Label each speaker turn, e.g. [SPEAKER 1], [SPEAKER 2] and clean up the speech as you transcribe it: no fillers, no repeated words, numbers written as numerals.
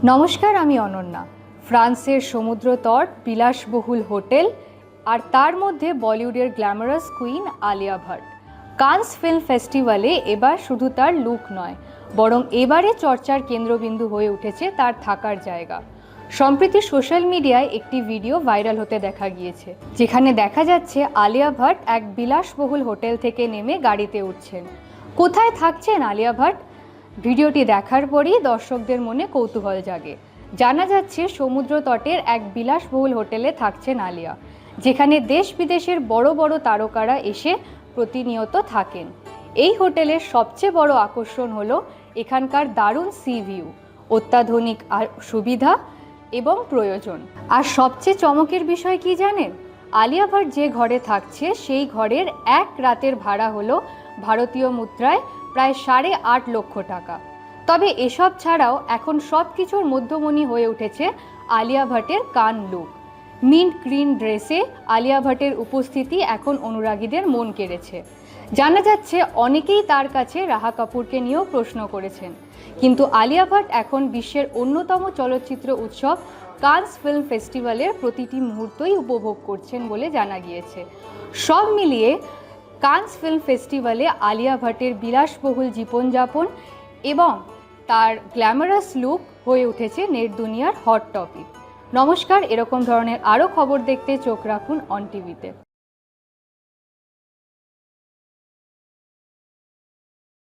[SPEAKER 1] নমস্কার, আমি অনন্যা। ফ্রান্সের সমুদ্র তট, বিলাসবহুল হোটেল আর তার মধ্যে বলিউডের glamorous queen Alia Bhatt. Cannes film ফেস্টিভ্যালে এবার শুধু তার লুক নয়, বরং এবারে চর্চার কেন্দ্রবিন্দু হয়ে উঠেছে তার থাকার জায়গা। সম্প্রতি সোশ্যাল মিডিয়ায় একটি ভিডিও ভাইরাল হতে দেখা গিয়েছে, যেখানে দেখা যাচ্ছে আলিয়া ভাট এক বিলাসবহুল হোটেল থেকে নেমে গাড়িতে উঠছেন। কোথায় থাকছেন আলিয়া ভাট? ভিডিওটি দেখার পরই দর্শকদের মনে কৌতূহল জাগে। জানা যাচ্ছে সমুদ্র তটের এক বিলাসবহুল হোটেলে থাকছেন আলিয়া, যেখানে দেশ বিদেশের বড় বড় তারকারা এসে প্রতিনিয়ত থাকেন। এই হোটেলের সবচেয়ে বড় আকর্ষণ হলো এখানকার দারুণ সি ভিউ, অত্যাধুনিক সুবিধা এবং প্রয়োজন। আর সবচেয়ে চমকের বিষয় কি জানেন? আলিয়া ভাট যে ঘরে থাকছে সেই ঘরের এক রাতের ভাড়া হলো ভারতীয় মুদ্রায় প্রায় 8.5 লক্ষ টাকা। তবে এসব ছাড়াও এখন সব কিছুর মধ্যমণি হয়ে উঠেছে আলিয়া ভাটের কান লুক। মিন্ট গ্রিন ড্রেসে আলিয়া ভাটের উপস্থিতি এখন অনুরাগীদের মন কেড়েছে। জানা যাচ্ছে অনেকেই তার কাছে রাহা কাপুরকে নিয়েও প্রশ্ন করেছেন, কিন্তু আলিয়া ভাট এখন বিশ্বের অন্যতম চলচ্চিত্র উৎসব কানস ফিল্ম ফেস্টিভ্যালের প্রতিটি মুহূর্তই উপভোগ করছেন বলে জানা গিয়েছে। সব মিলিয়ে কানস ফিল্ম ফেস্টিভ্যালে আলিয়া ভাটের বিলাসবহুল জীবনযাপন এবং তার গ্ল্যামারাস লুক হয়ে উঠেছে নেট দুনিয়ার হট টপিক। নমস্কার, এরকম ধরনের আরও খবর দেখতে চোখ রাখুন অন টিভিতে।